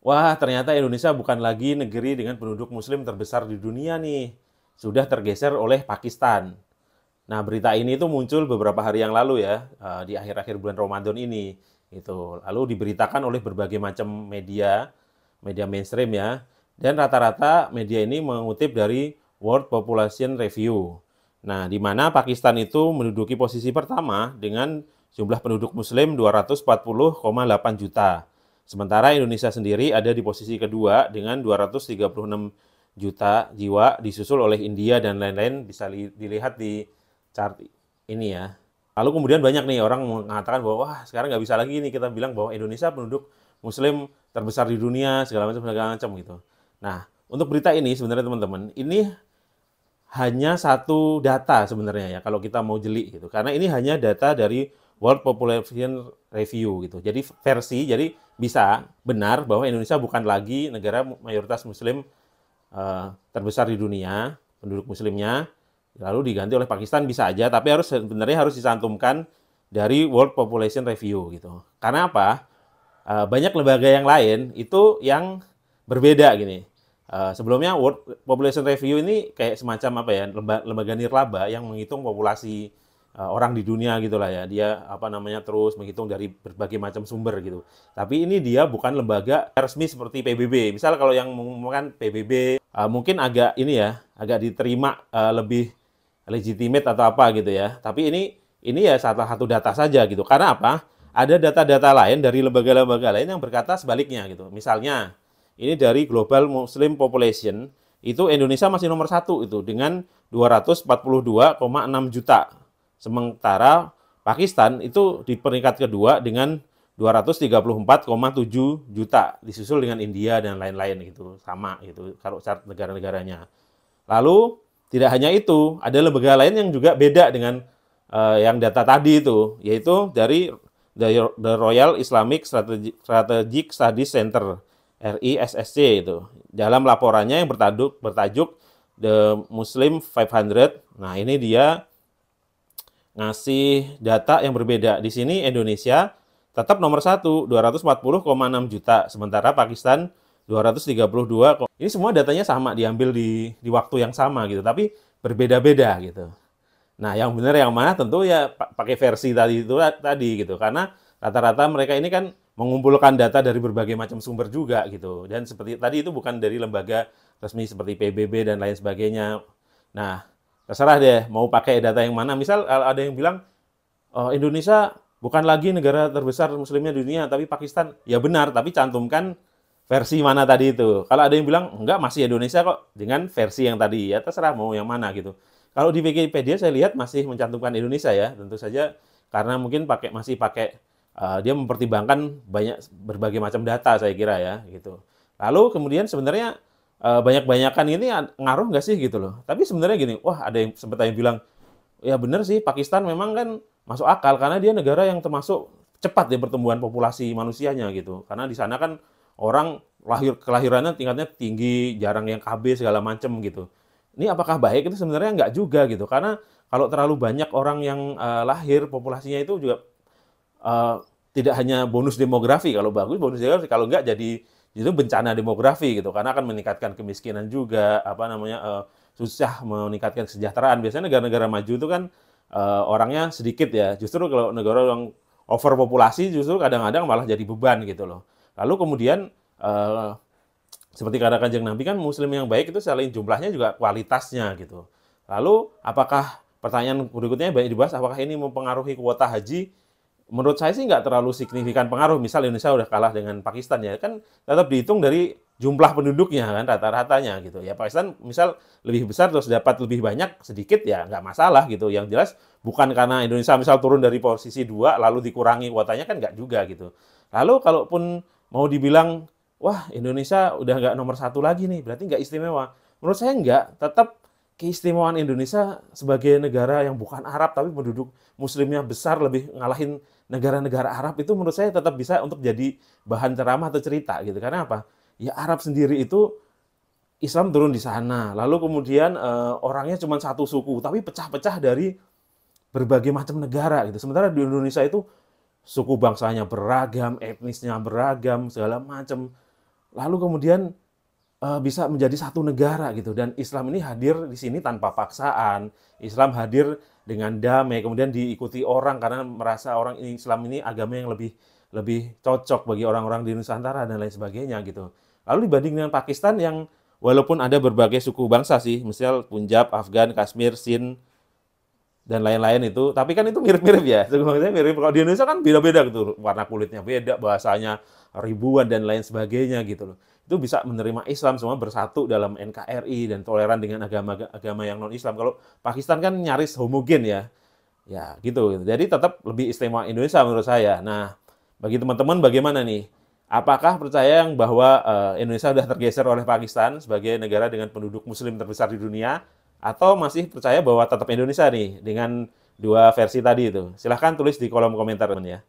Wah, ternyata Indonesia bukan lagi negeri dengan penduduk muslim terbesar di dunia nih. Sudah tergeser oleh Pakistan. Nah, berita ini tuh muncul beberapa hari yang lalu ya, di akhir-akhir bulan Ramadan ini. Itu. Lalu diberitakan oleh berbagai macam media, media mainstream ya. Dan rata-rata media ini mengutip dari World Population Review. Nah, di mana Pakistan itu menduduki posisi pertama dengan jumlah penduduk muslim 240,8 juta. Sementara Indonesia sendiri ada di posisi kedua dengan 236 juta jiwa, disusul oleh India dan lain-lain, bisa dilihat di chart ini ya. Lalu kemudian banyak nih orang mengatakan bahwa wah sekarang nggak bisa lagi nih kita bilang bahwa Indonesia penduduk Muslim terbesar di dunia segala macam gitu. Nah untuk berita ini sebenarnya teman-teman ini hanya satu data sebenarnya ya kalau kita mau jeli gitu. Karena ini hanya data dari World Population Review gitu. Jadi jadi bisa benar bahwa Indonesia bukan lagi negara mayoritas Muslim terbesar di dunia, penduduk Muslimnya, lalu diganti oleh Pakistan bisa aja, tapi sebenarnya harus dicantumkan dari World Population Review gitu. Karena apa? Banyak lembaga yang lain itu yang berbeda gini. Sebelumnya World Population Review ini kayak semacam apa ya, lembaga nirlaba yang menghitung populasi orang di dunia gitulah ya. Dia apa namanya terus menghitung dari berbagai macam sumber gitu. Tapi ini dia bukan lembaga resmi seperti PBB. Misal kalau yang mengumumkan PBB mungkin agak ini ya, agak diterima lebih legitimate atau apa gitu ya. Tapi ini ya salah satu data saja gitu. Karena apa? Ada data-data lain dari lembaga-lembaga lain yang berkata sebaliknya gitu. Misalnya, ini dari Global Muslim Population, itu Indonesia masih nomor satu itu dengan 242,6 juta. Sementara Pakistan itu di peringkat kedua dengan 234,7 juta, disusul dengan India dan lain-lain gitu, sama gitu kalau chart negara-negaranya. Lalu tidak hanya itu, ada lembaga lain yang juga beda dengan yang data tadi itu, yaitu dari The Royal Islamic Strategic Studies Center RISSC itu. Dalam laporannya yang bertajuk The Muslim 500. Nah, ini dia ngasih data yang berbeda. Di sini Indonesia tetap nomor satu, 240,6 juta. Sementara Pakistan 232. Ini semua datanya sama, diambil di waktu yang sama gitu, tapi berbeda-beda gitu. Nah, yang benar yang mana tentu ya pakai versi tadi gitu. Karena rata-rata mereka ini kan mengumpulkan data dari berbagai macam sumber juga gitu. Dan seperti tadi itu bukan dari lembaga resmi seperti PBB dan lain sebagainya. Nah, terserah deh mau pakai data yang mana. Misal ada yang bilang Indonesia bukan lagi negara terbesar muslimnya di dunia, tapi Pakistan. Ya benar, tapi cantumkan versi mana tadi itu. Kalau ada yang bilang enggak masih Indonesia kok dengan versi yang tadi, ya terserah mau yang mana gitu. Kalau di Wikipedia saya lihat masih mencantumkan Indonesia ya, tentu saja karena mungkin masih pakai dia mempertimbangkan banyak berbagai macam data saya kira ya gitu. Lalu kemudian sebenarnya banyak-banyakan ini ngaruh nggak sih gitu loh. Tapi sebenarnya gini, wah ada yang sempat yang bilang ya benar sih Pakistan memang kan masuk akal karena dia negara yang termasuk cepat ya pertumbuhan populasi manusianya gitu. Karena di sana kan orang kelahirannya tingkatnya tinggi, jarang yang KB segala macam gitu. Ini apakah baik? Itu sebenarnya nggak juga gitu. Karena kalau terlalu banyak orang yang lahir, populasinya itu juga uh, tidak hanya bonus demografi. Kalau bagus bonus demografi, kalau nggak jadi itu bencana demografi gitu. Karena akan meningkatkan kemiskinan juga, apa namanya susah meningkatkan kesejahteraan. Biasanya negara-negara maju itu kan orangnya sedikit ya. Justru kalau negara yang overpopulasi justru kadang-kadang malah jadi beban gitu loh. Lalu kemudian uh, seperti kata Kanjeng Nabi kan muslim yang baik itu selain jumlahnya juga kualitasnya gitu. Lalu apakah pertanyaan berikutnya banyak dibahas apakah ini mempengaruhi kuota haji? Menurut saya sih nggak terlalu signifikan pengaruh. Misal Indonesia udah kalah dengan Pakistan ya kan tetap dihitung dari jumlah penduduknya kan rata-ratanya gitu. Ya Pakistan misal lebih besar terus dapat lebih banyak sedikit ya nggak masalah gitu. Yang jelas bukan karena Indonesia misal turun dari posisi 2 lalu dikurangi kuotanya kan nggak juga gitu. Lalu kalaupun mau dibilang wah Indonesia udah nggak nomor satu lagi nih berarti nggak istimewa. Menurut saya nggak. Tetap keistimewaan Indonesia sebagai negara yang bukan Arab tapi penduduk muslimnya besar lebih ngalahin negara-negara Arab itu menurut saya tetap bisa untuk jadi bahan ceramah atau cerita gitu. Karena apa? Ya Arab sendiri itu Islam turun di sana. Lalu kemudian orangnya cuma satu suku tapi pecah-pecah dari berbagai macam negara gitu. Sementara di Indonesia itu suku bangsanya beragam, etnisnya beragam, segala macam. lalu kemudian bisa menjadi satu negara gitu, dan Islam ini hadir di sini tanpa paksaan. Islam hadir dengan damai, kemudian diikuti orang karena merasa orang Islam ini agama yang lebih lebih cocok bagi orang-orang di Nusantara dan lain sebagainya gitu. Lalu dibanding dengan Pakistan yang walaupun ada berbagai suku bangsa sih, misal Punjab, Afgan, Kashmir, Sind, dan lain-lain itu, tapi kan itu mirip-mirip ya, sebenarnya mirip. Kalau di Indonesia kan beda-beda gitu, warna kulitnya beda, bahasanya ribuan dan lain sebagainya gitu loh. Itu bisa menerima Islam semua bersatu dalam NKRI dan toleran dengan agama yang non-Islam. Kalau Pakistan kan nyaris homogen ya, ya gitu. Jadi tetap lebih istimewa Indonesia menurut saya. Nah, bagi teman-teman bagaimana nih? Apakah percaya yang bahwa Indonesia sudah tergeser oleh Pakistan sebagai negara dengan penduduk Muslim terbesar di dunia? Atau masih percaya bahwa tetap Indonesia nih dengan dua versi tadi itu? Silahkan tulis di kolom komentar teman ya.